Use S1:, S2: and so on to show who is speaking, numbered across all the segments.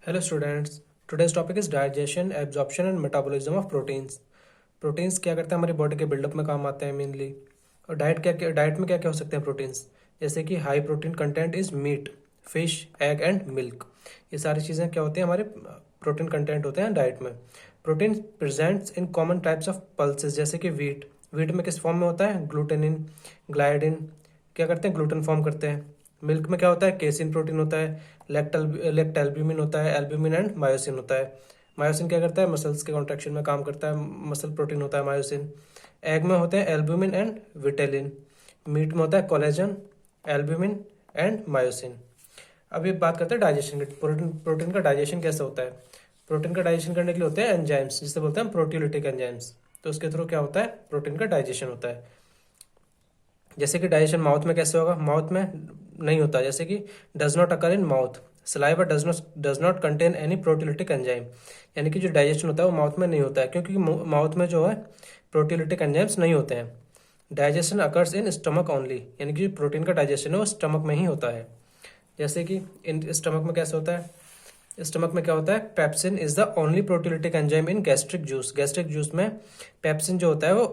S1: Hello students, today's topic is digestion, absorption and metabolism of proteins. Proteins क्या करते हैं हमारी बॉडी के बिल्डअप में काम आते हैं मेनली। और डाइट में क्या क्या हो सकते हैं प्रोटीन्स, जैसे कि high protein content is meat, fish, egg and milk. ये सारी चीज़ें क्या होती हैं हमारे प्रोटीन कंटेंट होते हैं डाइट में। Protein presents in common types of pulses, जैसे कि वीट में किस फॉर्म में होता है, ग्लूटेनिन, ग्लाइडिन क्या करते हैं, ग्लूटेन फॉर्म करते हैं। मिल्क में क्या होता है, केसिन प्रोटीन होता है, लेक्टल्ब्यूमिन होता है, एल्ब्यूमिन एंड मायोसिन होता है। मायोसिन क्या करता है, मसल्स के कॉन्ट्रैक्शन में काम करता है, मसल प्रोटीन होता है मायोसिन। एग में होते हैं एल्ब्यूमिन एंड विटेलिन। मीट में होता है कोलेजन, एल्ब्यूमिन एंड मायोसिन। अब ये बात करते हैं डाइजेशन की। प्रोटीन का डाइजेशन कैसे होता है। प्रोटीन का डाइजेशन करने के लिए होते हैं एंजाइम्स, जिसे बोलते हैं प्रोटियोलिटिक एंजाइम्स। तो उसके थ्रू क्या होता है, प्रोटीन का डाइजेशन होता है। जैसे कि डाइजेशन माउथ में कैसे होगा, माउथ में नहीं होता, जैसे कि does not occur in mouth. Saliva does not contain any proteolytic enzyme, यानी कि जो डाइजेशन होता है वो माउथ में नहीं होता है, क्योंकि माउथ में जो है प्रोटियोलिटिक एंजाइम्स नहीं होते हैं। Digestion occurs in stomach only, यानी कि प्रोटीन का डाइजेशन है वो स्टमक में ही होता है। जैसे कि इन स्टमक में कैसे होता है, स्टमक में क्या होता है, pepsin is the only proteolytic enzyme in gastric juice. Gastric juice में पेप्सिन जो होता है वो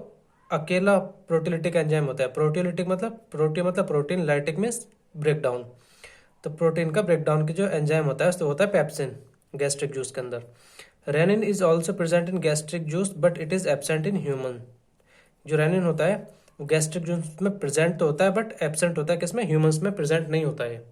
S1: अकेला प्रोटियोलिटिक एंजाइम होता है। प्रोटियोलिटिक मतलब protein, lytic means break down. तो प्रोटीन का ब्रेक डाउन की जो एंजाइम होता है तो होता है पेप्सिन गैस्ट्रिक जूस के अंदर। Rennin is also present in gastric juice but it is absent in human. जो रेनिन होता है वो गैस्ट्रिक जूस में प्रेजेंट तो होता है बट एब्सेंट होता है, किसमें, ह्यूमंस में प्रेजेंट नहीं होता है।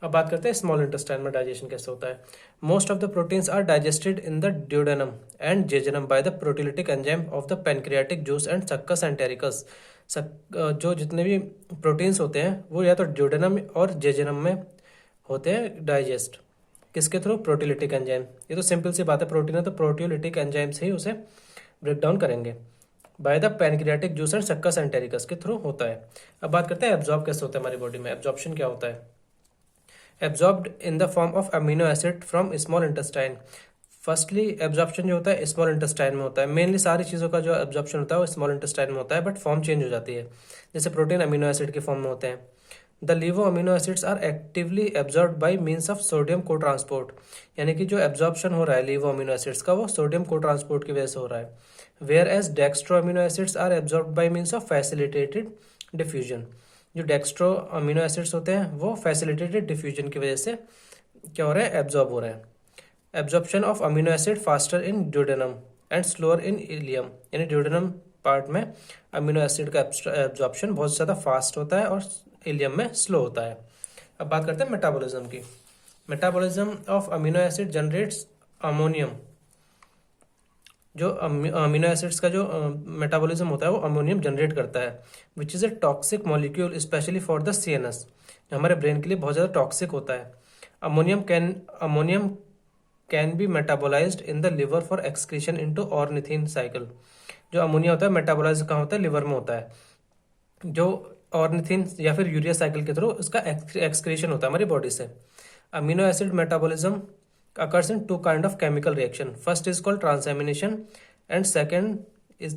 S1: अब बात करते हैं स्मॉल इंटेस्टाइन में डाइजेशन कैसे होता है। Most of the proteins are digested in the duodenum and jejunum by the proteolytic enzyme of the pancreatic juice and succus entericus. जो जितने भी प्रोटीन्स होते हैं वो या तो ड्यूडेनम और जेजुनम में होते हैं डाइजेस्ट, किसके थ्रू, प्रोटियोलिटिक एंजाइम। ये तो सिंपल सी बात है, प्रोटीन है तो प्रोटियोलिटिक एंजाइम से ही उसे ब्रेक डाउन करेंगे। By the pancreatic juice and succus entericus के थ्रू होता है। अब बात करते हैं एब्जॉर्ब कैसे होता है हमारी बॉडी में। एब्जॉर्प्शन क्या होता है, absorbed in the form of amino acid from small intestine. Firstly absorption जो होता है स्मॉल इंटेस्टाइन में होता है। मेनली सारी चीज़ों का जो एब्जॉर्प्शन होता है वो स्मॉल इंटेस्टाइन में होता है, बट फॉर्म चेंज हो जाती है। जैसे प्रोटीन अमीनो एसिड के फॉर्म में होते हैं। The levo amino acids are actively absorb by means of sodium co transport, यानी कि जो एब्जॉर्प्शन हो रहा है लिवो अमीनो एसिड्स का वो सोडियम को ट्रांसपोर्ट की वजह से हो रहा है। Whereas dextro amino acids are absorb by means of facilitated diffusion. जो डेक्स्ट्रो अमीनो एसिड्स होते हैं वो फैसिलिटेटेड डिफ्यूजन की वजह से क्या हो रहा है, एब्जॉर्ब हो रहे हैं। Absorption of amino acid faster in duodenum and slower in ileum, यानी ड्यूडेनम पार्ट में अमीनो एसिड का एब्जॉर्प्शन बहुत ज़्यादा फास्ट होता है और इलियम में स्लो होता है। अब बात करते हैं मेटाबॉलिज्म की। Metabolism of amino acid generates ammonium. जो अमीनो एसिड्स का जो मेटाबॉलिज्म होता है वो अमोनियम जनरेट करता है, which is a toxic molecule specially for the CNS, जो हमारे ब्रेन के लिए बहुत ज़्यादा टॉक्सिक होता है। Ammonium can be metabolised in the liver for excretion into ornithine cycle. जो अमोनिया होता है मेटाबोलाइज कहाँ होता है, लिवर में होता है। जो ऑर्निथिन या फिर यूरिया साइकिल के थ्रू उसका एक्सक्रीशन होता है हमारी बॉडी से। Amino acid metabolism occurs in two kind of chemical reaction. First is called transamination and second is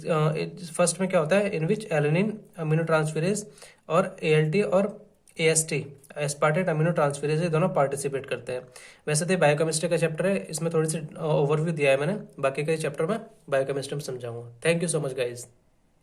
S1: first में क्या होता है, in which alanine aminotransferase और ALT और AST एस्पार्टेट अमीनो ट्रांसफेरेज ये दोनों पार्टिसिपेट करते हैं। वैसे तो बायोकेमिस्ट्री का चैप्टर है, इसमें थोड़ी सी ओवरव्यू दिया है मैंने, बाकी के चैप्टर में बायोकेमिस्ट्री में समझाऊंगा। Thank you so much guys.